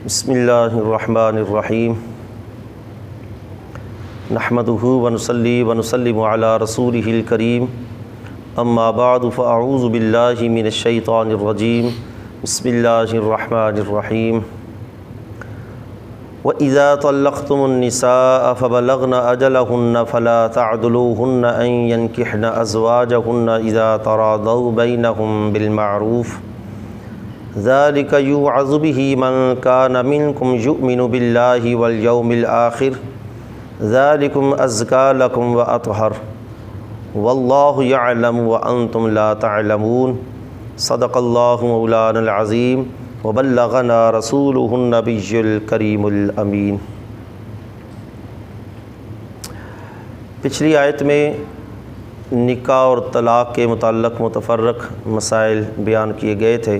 بسم اللہ الرحمن الرحیم نحمدہ ونصلی ونسلم علی رسولہ الکریم اما بعد فاعوذ باللہ من الشیطان الرجیم بسم اللہ الرحمن الرحیم وَإِذَا طَلَّقْتُمُ النِّسَاءَ فَبَلَغْنَ أَجَلَهُنَّ فَلَا تَعْضُلُوهُنَّ أَن يَنكِحْنَ أَزْوَاجَهُنَّ إِذَا تَرَاضَوْا بَيْنَهُم بِالْمَعْرُوفِ ذَلِكَ يُوعَظُ بِهِ مَن كَانَ مِنكُمْ يُؤْمِنُ بِاللَّهِ وَالْيَوْمِ الْآخِرِ ذَلِكُمْ أَزْكَىٰ لَكُمْ وَأَطْهَرُ وَاللَّهُ يَعْلَمُ وَأَنْتُمْ لَا تَعْلَمُونَ صدق اللَّهُ مَوْلَانَا الْعَظِيمُ وبلغنا رسولہ النبی الکریم الامین۔ پچھلی آیت میں نکاح اور طلاق کے متعلق متفرق مسائل بیان کیے گئے تھے۔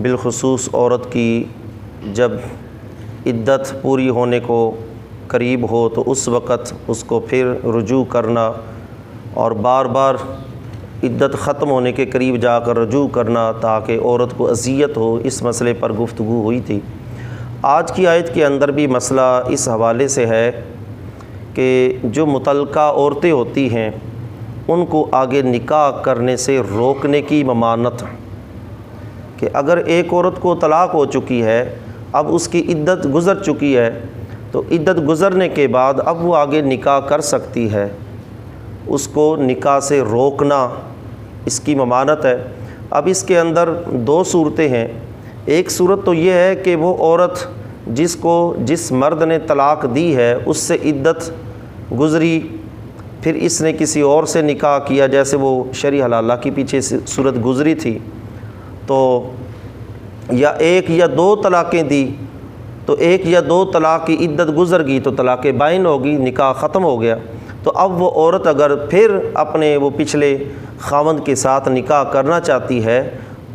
بالخصوص عورت کی جب عدت پوری ہونے کو قریب ہو تو اس وقت اس کو پھر رجوع کرنا اور بار بار عدت ختم ہونے کے قریب جا کر رجوع کرنا تاکہ عورت کو اذیت ہو، اس مسئلے پر گفتگو ہوئی تھی۔ آج کی آیت کے اندر بھی مسئلہ اس حوالے سے ہے کہ جو متعلقہ عورتیں ہوتی ہیں ان کو آگے نکاح کرنے سے روکنے کی ممانعت، کہ اگر ایک عورت کو طلاق ہو چکی ہے، اب اس کی عدت گزر چکی ہے، تو عدت گزرنے کے بعد اب وہ آگے نکاح کر سکتی ہے، اس کو نکاح سے روکنا اس کی ممانعت ہے۔ اب اس کے اندر دو صورتیں ہیں۔ ایک صورت تو یہ ہے کہ وہ عورت جس مرد نے طلاق دی ہے اس سے عدت گزری، پھر اس نے کسی اور سے نکاح کیا، جیسے وہ شرعی حلالہ کی پیچھے صورت گزری تھی، تو یا ایک یا دو طلاقیں دی، تو ایک یا دو طلاق کی عدت گزر گئی تو طلاق بائن ہوگی، نکاح ختم ہو گیا۔ تو اب وہ عورت اگر پھر اپنے وہ پچھلے خاوند کے ساتھ نکاح کرنا چاہتی ہے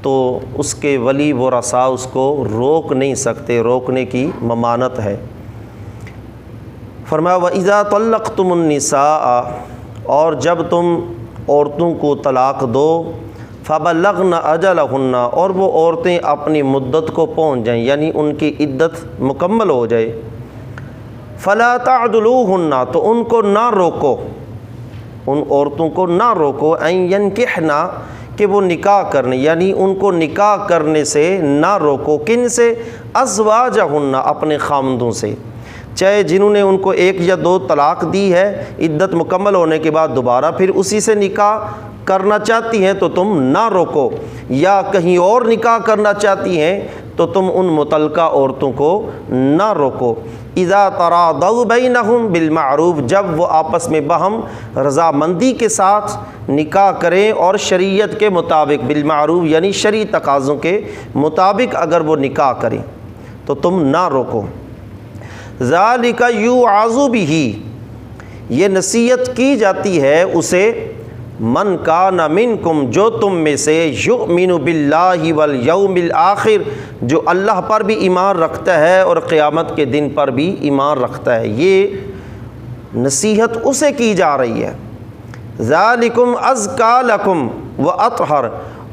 تو اس کے ولی ورثاء اس کو روک نہیں سکتے، روکنے کی ممانعت ہے۔ فرمایا وَإِذَا طَلَّقْتُمُ النِّسَاءَ، اور جب تم عورتوں کو طلاق دو، فَبَلَّغْنَ أَجَلَهُنَّ، اور وہ عورتیں اپنی مدت کو پہنچ جائیں، یعنی ان کی عدت مکمل ہو جائے، فَلَا تَعْضُلُوهُنَّ، تو ان کو نہ روکو، ان عورتوں کو نہ روکو، اَن يَنكِحْنَ، کہ وہ نکاح کرنے، یعنی ان کو نکاح کرنے سے نہ روکو۔ کن سے؟ ازواجہن، اپنے خامندوں سے، چاہے جنہوں نے ان کو ایک یا دو طلاق دی ہے، عدت مکمل ہونے کے بعد دوبارہ پھر اسی سے نکاح کرنا چاہتی ہیں تو تم نہ روکو، یا کہیں اور نکاح کرنا چاہتی ہیں تو تم ان متعلقہ عورتوں کو نہ روکو۔ اذا تراضوا بینہم بالمعروف، جب وہ آپس میں باہم رضامندی کے ساتھ نکاح کریں اور شریعت کے مطابق، بالمعروف یعنی شرعی تقاضوں کے مطابق اگر وہ نکاح کریں تو تم نہ روکو۔ ذالک یوعظ بہ، یہ نصیحت کی جاتی ہے اسے، من کان منکم، جو تم میں سے، یؤمن باللہ والیوم الآخر، جو اللہ پر بھی ایمان رکھتا ہے اور قیامت کے دن پر بھی ایمان رکھتا ہے۔ یہ نصیحت اسے کی جا رہی ہے۔ ذالکم ازکیٰ لکم واطہر،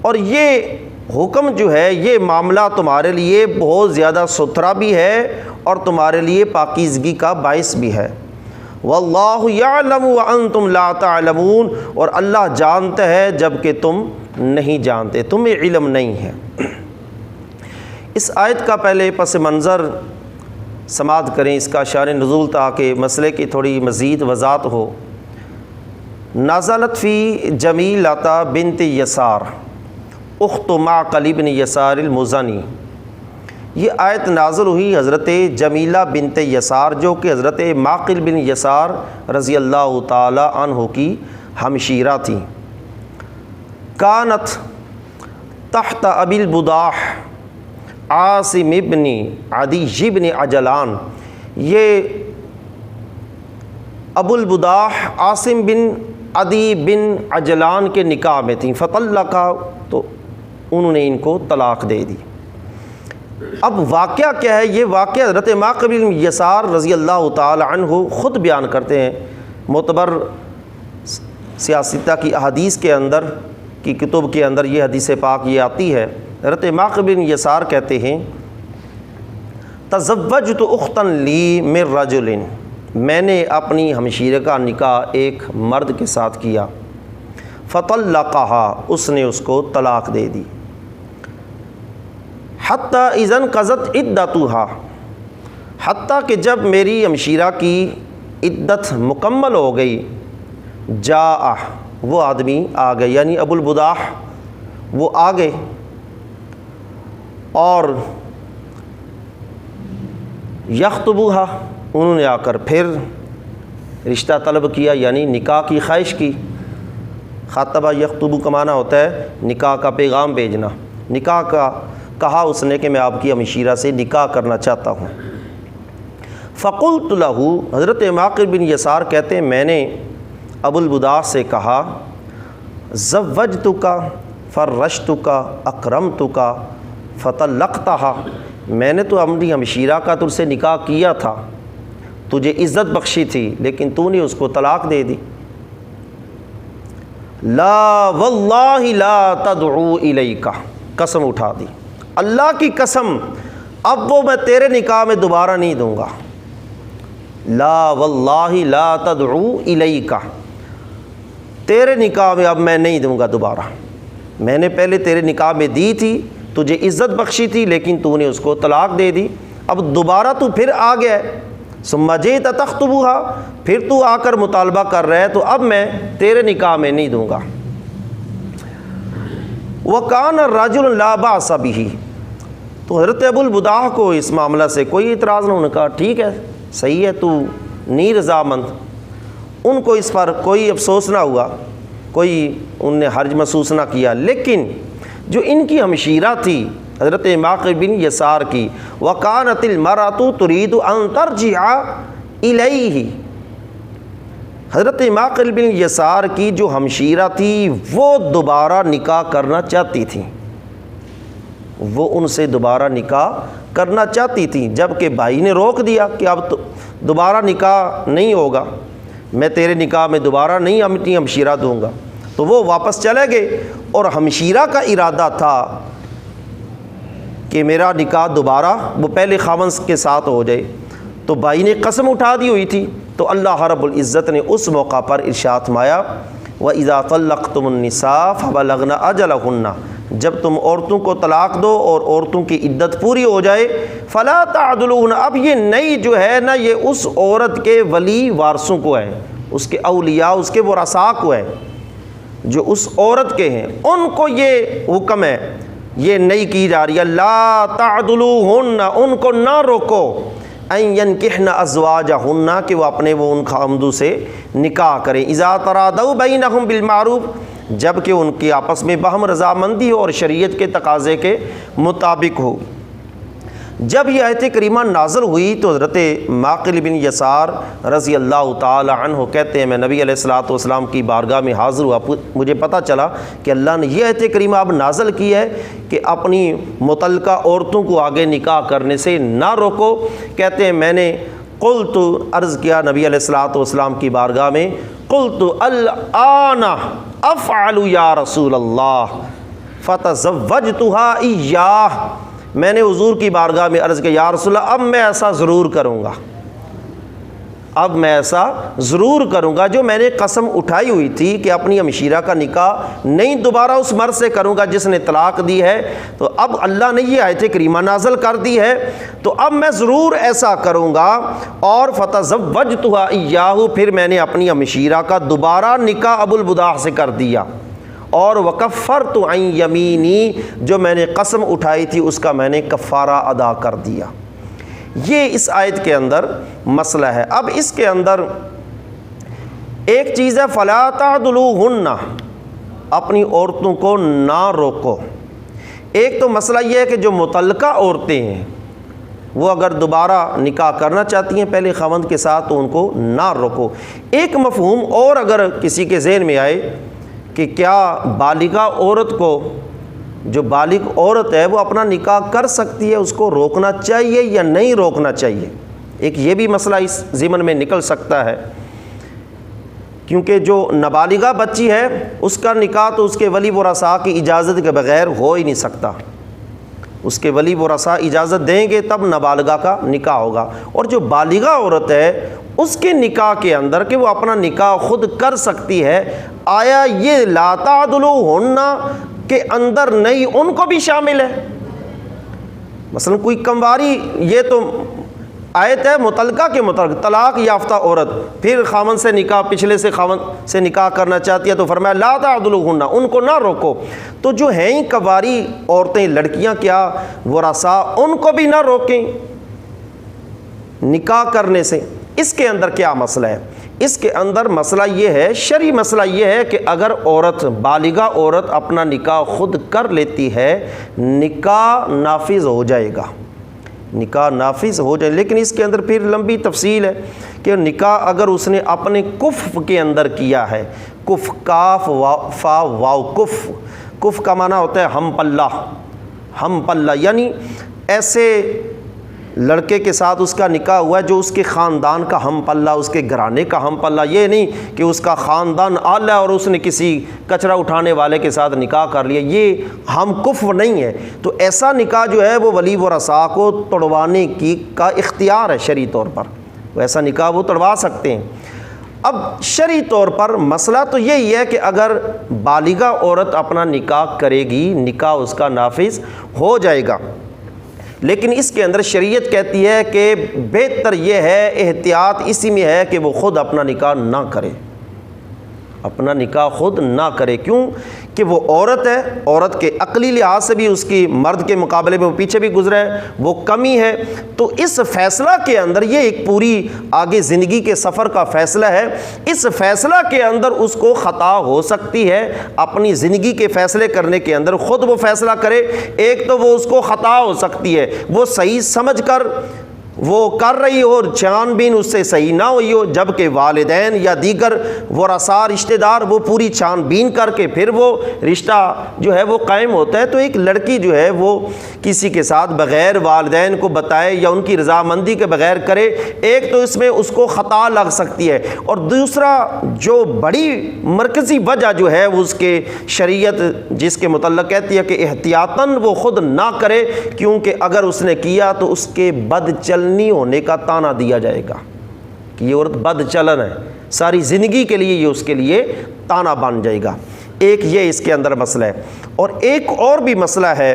اور یہ حکم جو ہے، یہ معاملہ تمہارے لیے بہت زیادہ ستھرا بھی ہے اور تمہارے لیے پاکیزگی کا باعث بھی ہے۔ واللہ یعلم وانتم لا تعلمون، اور اللہ جانتا ہے جبکہ تم نہیں جانتے، تمہیں علم نہیں ہے۔ اس آیت کا پہلے پس منظر سماعت کریں، اس کا شان نزول، تاکہ مسئلے کی تھوڑی مزید وضاحت ہو۔ نازلت فی جمیلۃ بنت یسار اخت معقل بن یسار المزنی، یہ آیت نازل ہوئی حضرت جمیلہ بنت یسار، جو کہ حضرت معقل بن یسار رضی اللہ تعالی عنہ کی ہمشیرہ تھیں۔ کانت تحت ابی البداح عاصم بن عدی بن عجلان، یہ ابو البداح عاصم بن عدی بن عجلان کے نکاح میں تھیں، فطلقہ، تو انہوں نے ان کو طلاق دے دی۔ اب واقعہ کیا ہے؟ یہ واقعہ حضرت معقل بن یسار رضی اللہ تعالی عنہ خود بیان کرتے ہیں۔ معتبر سیاستہ کی احادیث کے اندر کی کتب کے اندر یہ حدیث پاک یہ آتی ہے۔ حضرت معقل بن یسار کہتے ہیں تزوجت اختا لی من رجل، میں نے اپنی ہمشیرہ کا نکاح ایک مرد کے ساتھ کیا، فطلقها، اس نے اس کو طلاق دے دی، حتیٰ اذا انقضت عدتها، حتیٰ کہ جب میری ہمشیرہ کی عدت مکمل ہو گئی، جاء، وہ آدمی آ گئے، یعنی ابو البداح وہ آ گئے اور یخطبوہا، انہوں نے آ کر پھر رشتہ طلب کیا، یعنی نکاح کی خواہش کی۔ خاطبہ یخطبو کا معنی ہوتا ہے نکاح کا پیغام بھیجنا، نکاح کا کہا اس نے کہ میں آپ کی ہمشیرہ سے نکاح کرنا چاہتا ہوں۔ فقلت لہ، حضرت معقل بن یسار کہتے ہیں میں نے ابو البداح سے کہا، زوجتک فرشتک اکرمتک فطلقتہا، میں نے تو اپنی ہمشیرہ کا تجھ سے نکاح کیا تھا، تجھے عزت بخشی تھی، لیکن تو نے اس کو طلاق دے دی۔ لا واللہ لا تدعو الیک، قسم اٹھا دی، اللہ کی قسم اب وہ میں تیرے نکاح میں دوبارہ نہیں دوں گا۔ لا واللہ لا تدعو الیک، تیرے نکاح میں اب میں نہیں دوں گا دوبارہ، میں نے پہلے تیرے نکاح میں دی تھی، تجھے عزت بخشی تھی، لیکن تو نے اس کو طلاق دے دی، اب دوبارہ تو پھر آ گیا ہے، ثم جئت تخطبها، پھر تو آ کر مطالبہ کر رہا ہے، تو اب میں تیرے نکاح میں نہیں دوں گا۔ وکان الرجل لا باس بہ، تو حضرت ابو البداح کو اس معاملہ سے کوئی اعتراض نہ، انہوں نے کہا ٹھیک ہے، صحیح ہے، تو نہیں رضامند، ان کو اس پر کوئی افسوس نہ ہوا، کوئی ان نے حرج محسوس نہ کیا۔ لیکن جو ان کی ہمشیرہ تھی حضرت معقل بن یسار کی، وَكَانَتِ الْمَرْأَةُ تُرِيدُ أَن تَرْجِعَ إِلَيْهِ، حضرت معقل بن یسار کی جو ہمشیرہ تھی وہ دوبارہ نکاح کرنا چاہتی تھیں، وہ ان سے دوبارہ نکاح کرنا چاہتی تھیں، جبکہ بھائی نے روک دیا کہ اب تو دوبارہ نکاح نہیں ہوگا، میں تیرے نکاح میں دوبارہ نہیں اپنی ہمشیرہ دوں گا، تو وہ واپس چلے گئے، اور ہمشیرہ کا ارادہ تھا کہ میرا نکاح دوبارہ وہ پہلے خاوند کے ساتھ ہو جائے، تو بھائی نے قسم اٹھا دی ہوئی تھی، تو اللہ رب العزت نے اس موقع پر ارشاد فرمایا، وَإِذَا طَلَّقْتُمُ النِّسَاءَ فَبَلَغْنَ أَجَلَهُنَّ، جب تم عورتوں کو طلاق دو اور عورتوں کی عدت پوری ہو جائے، فَلَا تَعْضُلُوهُنَّ، اب یہ نئی جو ہے نا، یہ اس عورت کے ولی وارثوں کو ہے، اس کے اولیاء، اس کے ورثاء کو ہے، جو اس عورت کے ہیں، ان کو یہ حکم ہے، یہ نہیں کی جا رہی ہے، لا تعدلوہن، ان کو نہ روکو، ان ینکحن ازواجہن، کہ وہ اپنے وہ ان خامدوں سے نکاح کریں، اذا ترادوا بینہم بالمعروف، جب کہ ان کی آپس میں باہم رضامندی ہو اور شریعت کے تقاضے کے مطابق ہو۔ جب یہ آیت کریمہ نازل ہوئی تو حضرت معقل بن یسار رضی اللہ تعالی عنہ کہتے ہیں میں نبی علیہ الصلوۃ والسلام کی بارگاہ میں حاضر ہوا، مجھے پتہ چلا کہ اللہ نے یہ آیت کریمہ اب نازل کی ہے کہ اپنی متعلقہ عورتوں کو آگے نکاح کرنے سے نہ روکو۔ کہتے ہیں میں نے قلت، عرض کیا نبی علیہ الصلوۃ والسلام کی بارگاہ میں، قلت الآن افعل یا رسول اللہ فتزوجتها ایاہ، میں نے حضور کی بارگاہ میں عرض کیا یا رسول اللہ اب میں ایسا ضرور کروں گا، اب میں ایسا ضرور کروں گا، جو میں نے قسم اٹھائی ہوئی تھی کہ اپنی ہمشیرہ کا نکاح نہیں دوبارہ اس مرد سے کروں گا جس نے طلاق دی ہے، تو اب اللہ نے یہ آیت کریمہ نازل کر دی ہے، تو اب میں ضرور ایسا کروں گا۔ اور فتزوجتها ایاہ، پھر میں نے اپنی ہمشیرہ کا دوبارہ نکاح ابو البداح سے کر دیا، اور وکفرت عن یمینی، جو میں نے قسم اٹھائی تھی اس کا میں نے کفارہ ادا کر دیا۔ یہ اس آیت کے اندر مسئلہ ہے۔ اب اس کے اندر ایک چیز ہے فلا تعدلوہن، اپنی عورتوں کو نہ روکو۔ ایک تو مسئلہ یہ ہے کہ جو متعلقہ عورتیں ہیں وہ اگر دوبارہ نکاح کرنا چاہتی ہیں پہلے خاوند کے ساتھ تو ان کو نہ روکو۔ ایک مفہوم اور اگر کسی کے ذہن میں آئے کہ کیا بالغہ عورت کو، جو بالغ عورت ہے وہ اپنا نکاح کر سکتی ہے، اس کو روکنا چاہیے یا نہیں روکنا چاہیے، ایک یہ بھی مسئلہ اس ضمن میں نکل سکتا ہے، کیونکہ جو نابالغہ بچی ہے اس کا نکاح تو اس کے ولی ورثاء کی اجازت کے بغیر ہو ہی نہیں سکتا۔ اس کے ولی ورثاء اجازت دیں گے تب نابالغہ کا نکاح ہوگا۔ اور جو بالغہ عورت ہے اس کے نکاح کے اندر کہ وہ اپنا نکاح خود کر سکتی ہے، آیا یہ لا تعدلوہن کے اندر نہیں ان کو بھی شامل ہے؟ مثلا کوئی کمواری، یہ تو آیت ہے مطلقہ کے متعلق، طلاق یافتہ عورت پھر خاوند سے نکاح، پچھلے سے خاوند سے نکاح کرنا چاہتی ہے تو فرمایا لا تعدلوہن، ان کو نہ روکو۔ تو جو ہیں ہی کواری عورتیں، لڑکیاں، کیا ورثاء، ان کو بھی نہ روکیں نکاح کرنے سے۔ اس کے اندر کیا مسئلہ ہے؟ اس کے اندر مسئلہ یہ ہے، شرعی مسئلہ یہ ہے کہ اگر عورت، بالغہ عورت اپنا نکاح خود کر لیتی ہے، نکاح نافذ ہو جائے گا، نکاح نافذ ہو جائے۔ لیکن اس کے اندر پھر لمبی تفصیل ہے کہ نکاح اگر اس نے اپنے کف کے اندر کیا ہے، کف، کاف فا واو، کف، کف کا معنی ہوتا ہے ہم پلہ، ہم پلہ، یعنی ایسے لڑکے کے ساتھ اس کا نکاح ہوا ہے جو اس کے خاندان کا ہم پلہ، اس کے گھرانے کا ہم پلہ، یہ نہیں کہ اس کا خاندان اعلی اور اس نے کسی کچرا اٹھانے والے کے ساتھ نکاح کر لیا، یہ ہم کفو نہیں ہے۔ تو ایسا نکاح جو ہے وہ ولی ورثاء کو توڑوانے کا اختیار ہے شرعی طور پر، ایسا نکاح وہ توڑوا سکتے ہیں۔ اب شرعی طور پر مسئلہ تو یہی ہے کہ اگر بالغہ عورت اپنا نکاح کرے گی، نکاح اس کا نافذ ہو جائے گا، لیکن اس کے اندر شریعت کہتی ہے کہ بہتر یہ ہے، احتیاط اسی میں ہے کہ وہ خود اپنا نکاح نہ کرے، اپنا نکاح خود نہ کرے۔ کیوں کہ وہ عورت ہے، عورت کے عقلی لحاظ سے بھی اس کی مرد کے مقابلے میں وہ پیچھے بھی گزرا ہے، وہ کمی ہے۔ تو اس فیصلہ کے اندر، یہ ایک پوری آگے زندگی کے سفر کا فیصلہ ہے، اس فیصلہ کے اندر اس کو خطا ہو سکتی ہے۔ اپنی زندگی کے فیصلے کرنے کے اندر خود وہ فیصلہ کرے، ایک تو وہ اس کو خطا ہو سکتی ہے، وہ صحیح سمجھ کر وہ کر رہی ہو اور چھان بین اس سے صحیح نہ ہوئی ہو، جبکہ والدین یا دیگر ورثاء رشتہ دار وہ پوری چھان بین کر کے پھر وہ رشتہ جو ہے وہ قائم ہوتا ہے۔ تو ایک لڑکی جو ہے وہ کسی کے ساتھ بغیر والدین کو بتائے یا ان کی رضامندی کے بغیر کرے، ایک تو اس میں اس کو خطا لگ سکتی ہے، اور دوسرا جو بڑی مرکزی وجہ جو ہے وہ اس کے شریعت جس کے متعلق کہتی ہے کہ احتیاطاً وہ خود نہ کرے، کیونکہ اگر اس نے کیا تو اس کے بد چلنی ہونے کا تانا دیا جائے گا کہ یہ عورت بد چلن ہے، ساری زندگی کے لیے یہ اس کے لیے تانا بن جائے گا۔ ایک یہ اس کے اندر مسئلہ ہے، اور ایک اور بھی مسئلہ ہے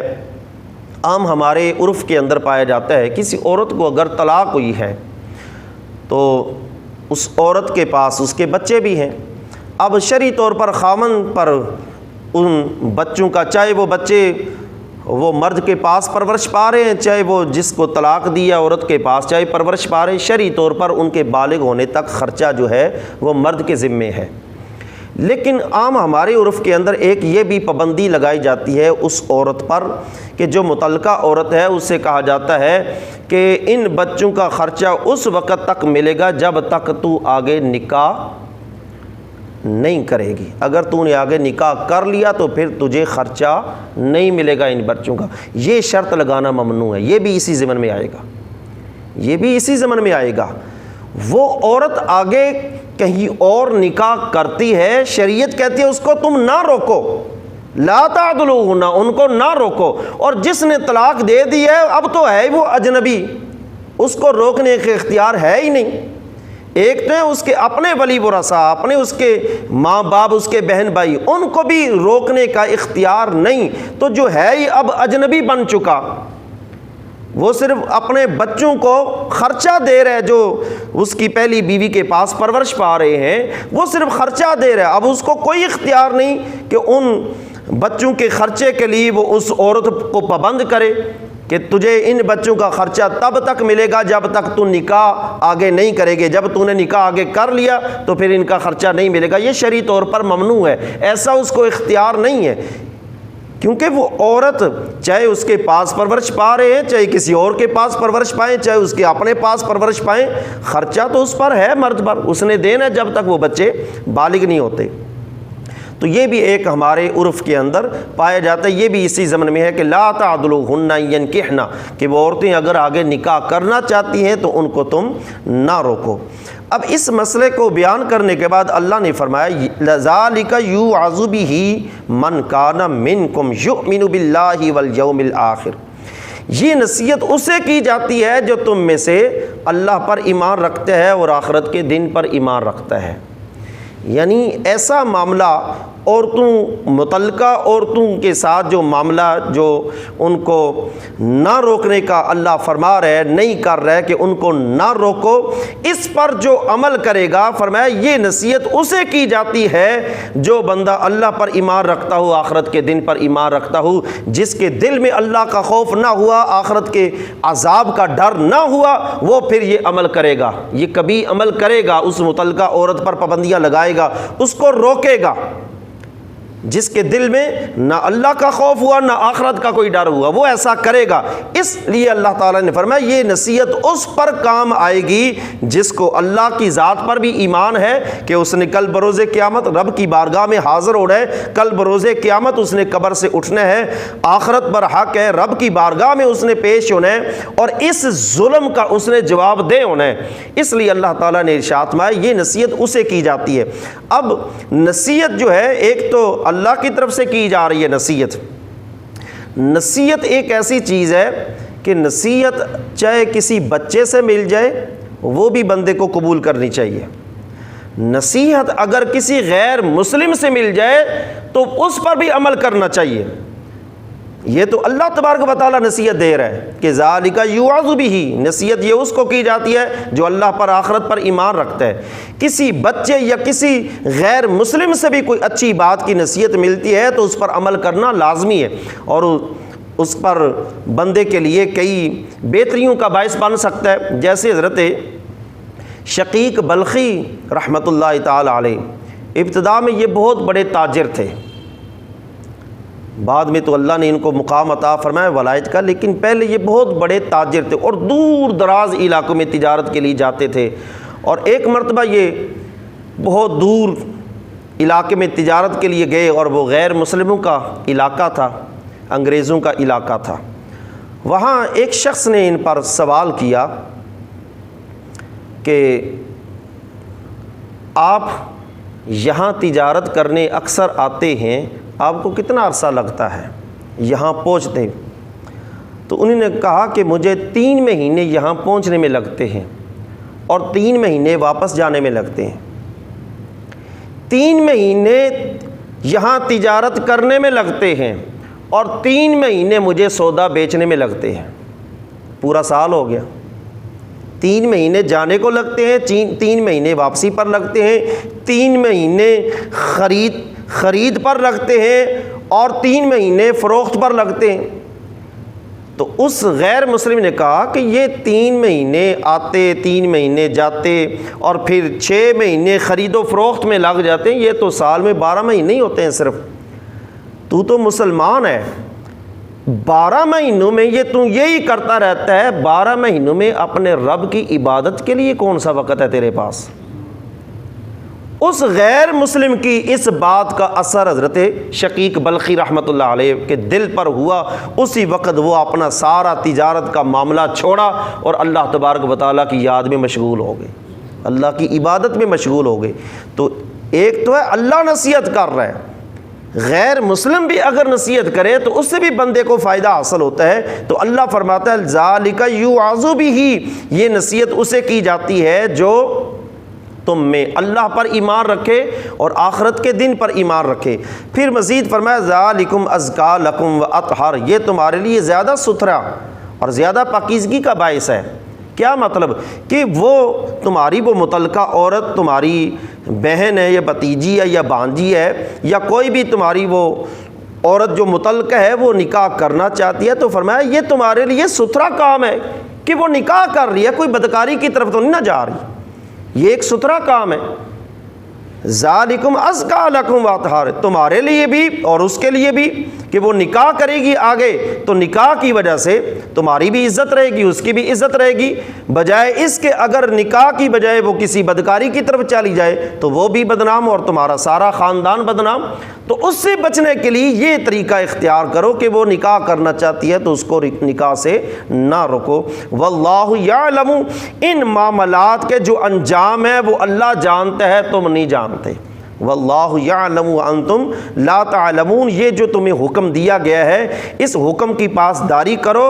عام ہمارے عرف کے اندر پایا جاتا ہے۔ کسی عورت کو اگر طلاق ہوئی ہے تو اس عورت کے پاس اس کے بچے بھی ہیں، اب شرعی طور پر خاوند پر ان بچوں کا، چاہے وہ بچے وہ مرد کے پاس پرورش پا رہے ہیں، چاہے وہ جس کو طلاق دیا عورت کے پاس چاہے پرورش پا رہے ہیں، شرعی طور پر ان کے بالغ ہونے تک خرچہ جو ہے وہ مرد کے ذمے ہے۔ لیکن عام ہمارے عرف کے اندر ایک یہ بھی پابندی لگائی جاتی ہے اس عورت پر کہ جو متعلقہ عورت ہے اس سے کہا جاتا ہے کہ ان بچوں کا خرچہ اس وقت تک ملے گا جب تک تو آگے نکاح نہیں کرے گی، اگر تو نے آگے نکاح کر لیا تو پھر تجھے خرچہ نہیں ملے گا ان بچوں کا۔ یہ شرط لگانا ممنوع ہے، یہ بھی اسی ضمن میں آئے گا، یہ بھی اسی ضمن میں آئے گا۔ وہ عورت آگے کہیں اور نکاح کرتی ہے، شریعت کہتی ہے اس کو تم نہ روکو، لا تعدلوہن، ان کو نہ روکو، اور جس نے طلاق دے دی ہے اب تو ہے وہ اجنبی، اس کو روکنے کا اختیار ہے ہی نہیں۔ ایک تو ہے اس کے اپنے ولی ورثاء، اپنے اس کے ماں باپ، اس کے بہن بھائی، ان کو بھی روکنے کا اختیار نہیں، تو جو ہے ہی اب اجنبی بن چکا، وہ صرف اپنے بچوں کو خرچہ دے رہے، جو اس کی پہلی بیوی کے پاس پرورش پا رہے ہیں وہ صرف خرچہ دے رہے، اب اس کو کوئی اختیار نہیں کہ ان بچوں کے خرچے کے لیے وہ اس عورت کو پابند کرے کہ تجھے ان بچوں کا خرچہ تب تک ملے گا جب تک تو نکاح آگے نہیں کرے گے، جب تو نے نکاح آگے کر لیا تو پھر ان کا خرچہ نہیں ملے گا۔ یہ شرعی طور پر ممنوع ہے، ایسا اس کو اختیار نہیں ہے، کیونکہ وہ عورت چاہے اس کے پاس پرورش پا رہے ہیں، چاہے کسی اور کے پاس پرورش پائیں، چاہے اس کے اپنے پاس پرورش پائیں، خرچہ تو اس پر ہے، مرد پر، اس نے دینا ہے جب تک وہ بچے بالغ نہیں ہوتے۔ تو یہ بھی ایک ہمارے عرف کے اندر پایا جاتا ہے، یہ بھی اسی ضمن میں ہے کہ لا تعدلوہن ینکحن، کہ وہ عورتیں اگر آگے نکاح کرنا چاہتی ہیں تو ان کو تم نہ روکو۔ اب اس مسئلے کو بیان کرنے کے بعد اللہ نے فرمایا لذالک یوعظ بہ من کان منکم یؤمن باللہ والیوم الآخر، یہ نصیحت اسے کی جاتی ہے جو تم میں سے اللہ پر ایمان رکھتے ہے اور آخرت کے دن پر ایمان رکھتا ہے۔ یعنی ایسا معاملہ عورتوں، متعلقہ عورتوں کے ساتھ جو معاملہ جو ان کو نہ روکنے کا اللہ فرما رہا ہے، نہیں کر رہا ہے کہ ان کو نہ روکو، اس پر جو عمل کرے گا، فرمایا یہ نصیحت اسے کی جاتی ہے جو بندہ اللہ پر ایمان رکھتا ہو، آخرت کے دن پر ایمان رکھتا ہو، جس کے دل میں اللہ کا خوف نہ ہوا، آخرت کے عذاب کا ڈر نہ ہوا، وہ پھر یہ عمل کرے گا، یہ کبھی عمل کرے گا، اس متعلقہ عورت پر پابندیاں لگائے گا، اس کو روکے گا۔ جس کے دل میں نہ اللہ کا خوف ہوا نہ آخرت کا کوئی ڈر ہوا، وہ ایسا کرے گا۔ اس لیے اللہ تعالیٰ نے فرمایا یہ نصیحت اس پر کام آئے گی جس کو اللہ کی ذات پر بھی ایمان ہے کہ اس نے کل بروز قیامت رب کی بارگاہ میں حاضر ہونا ہے، کل بروز قیامت اس نے قبر سے اٹھنا ہے، آخرت پر حق ہے، رب کی بارگاہ میں اس نے پیش ہونا ہے اور اس ظلم کا اس نے جواب دے ہونا ہے۔ اس لیے اللہ تعالیٰ نے ارشاد فرمایا یہ نصیحت اسے کی جاتی ہے۔ اب نصیحت جو ہے ایک تو اللہ کی طرف سے کی جا رہی ہے نصیحت۔ نصیحت ایک ایسی چیز ہے کہ نصیحت چاہے کسی بچے سے مل جائے وہ بھی بندے کو قبول کرنی چاہیے، نصیحت اگر کسی غیر مسلم سے مل جائے تو اس پر بھی عمل کرنا چاہیے۔ یہ تو اللہ تبارک و تعالیٰ نصیحت دے رہا ہے کہ ذالک یوعظ بہ، نصیحت یہ اس کو کی جاتی ہے جو اللہ پر آخرت پر ایمان رکھتا ہے۔ کسی بچے یا کسی غیر مسلم سے بھی کوئی اچھی بات کی نصیحت ملتی ہے تو اس پر عمل کرنا لازمی ہے، اور اس پر بندے کے لیے کئی بہتریوں کا باعث بن سکتا ہے۔ جیسے حضرت شقیق بلخی رحمۃ اللہ تعالی علیہ، ابتدا میں یہ بہت بڑے تاجر تھے، بعد میں تو اللہ نے ان کو مقام عطا فرمایا ولایت کا، لیکن پہلے یہ بہت بڑے تاجر تھے اور دور دراز علاقوں میں تجارت کے لیے جاتے تھے۔ اور ایک مرتبہ یہ بہت دور علاقے میں تجارت کے لیے گئے اور وہ غیر مسلموں کا علاقہ تھا، انگریزوں کا علاقہ تھا۔ وہاں ایک شخص نے ان پر سوال کیا کہ آپ یہاں تجارت کرنے اکثر آتے ہیں، آپ کو کتنا عرصہ لگتا ہے یہاں پہنچتے؟ تو انہوں نے کہا کہ مجھے 3 مہینے یہاں پہنچنے میں لگتے ہیں اور 3 مہینے واپس جانے میں لگتے ہیں۔ 3 مہینے یہاں تجارت کرنے میں لگتے ہیں اور 3 مہینے مجھے سودا بیچنے میں لگتے ہیں، پورا سال ہو گیا۔ 3 مہینے جانے کو لگتے ہیں، 3 مہینے واپسی پر لگتے ہیں، 3 مہینے خرید پر لگتے ہیں اور 3 مہینے فروخت پر لگتے ہیں۔ تو اس غیر مسلم نے کہا کہ یہ 3 مہینے آتے، 3 مہینے جاتے اور پھر 6 مہینے خرید و فروخت میں لگ جاتے ہیں، یہ تو سال میں 12 مہینے ہی ہوتے ہیں صرف۔ تو مسلمان ہے، 12 مہینوں میں یہ تو یہی کرتا رہتا ہے، 12 مہینوں میں اپنے رب کی عبادت کے لیے کون سا وقت ہے تیرے پاس؟ اس غیر مسلم کی اس بات کا اثر حضرت شقیق بلخی رحمۃ اللہ علیہ کے دل پر ہوا۔ اسی وقت وہ اپنا سارا تجارت کا معاملہ چھوڑا اور اللہ تبارک و تعالیٰ کی یاد میں مشغول ہو گئے، اللہ کی عبادت میں مشغول ہو گئے۔ تو ایک تو ہے اللہ نصیحت کر رہا ہے، غیر مسلم بھی اگر نصیحت کرے تو اس سے بھی بندے کو فائدہ حاصل ہوتا ہے۔ تو اللہ فرماتا ہے ذالک یوعظ بہ، یہ نصیحت اسے کی جاتی ہے جو تم میں اللہ پر ایمان رکھے اور آخرت کے دن پر ایمان رکھے۔ پھر مزید فرمایا ذالکم ازکا لکم واطہر، یہ تمہارے لیے زیادہ ستھرا اور زیادہ پاکیزگی کا باعث ہے۔ کیا مطلب کہ وہ تمہاری وہ متعلقہ عورت تمہاری بہن ہے یا بھتیجی ہے یا بھانجی ہے یا کوئی بھی تمہاری وہ عورت جو متعلقہ ہے وہ نکاح کرنا چاہتی ہے، تو فرمایا یہ تمہارے لیے ستھرا کام ہے کہ وہ نکاح کر رہی ہے، کوئی بدکاری کی طرف تو نہیں نہ جا رہی، یہ ایک ستھرا کام ہے۔ ذالکم ازکا لکم واطہر، تمہارے لیے بھی اور اس کے لیے بھی کہ وہ نکاح کرے گی آگے، تو نکاح کی وجہ سے تمہاری بھی عزت رہے گی، اس کی بھی عزت رہے گی، بجائے اس کے اگر نکاح کی بجائے وہ کسی بدکاری کی طرف چلی جائے تو وہ بھی بدنام اور تمہارا سارا خاندان بدنام۔ تو اس سے بچنے کے لیے یہ طریقہ اختیار کرو کہ وہ نکاح کرنا چاہتی ہے تو اس کو نکاح سے نہ روکو۔ واللہ یعلم، ان معاملات کے جو انجام ہے وہ اللہ جانتا ہے، تم نہیں جانتے۔ واللہ یعلم وانتم لا تعلمون، یہ جو تمہیں حکم دیا گیا ہے اس حکم کی پاسداری کرو،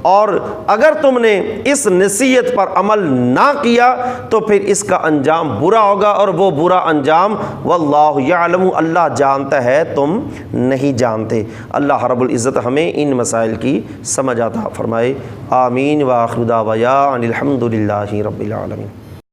اور اگر تم نے اس نصیحت پر عمل نہ کیا تو پھر اس کا انجام برا ہوگا، اور وہ برا انجام واللہ یعلم، اللہ جانتا ہے تم نہیں جانتے۔ اللہ رب العزت ہمیں ان مسائل کی سمجھ عطا فرمائے، آمین۔ وآخر دعوانا ان الحمد للہ رب العالمین۔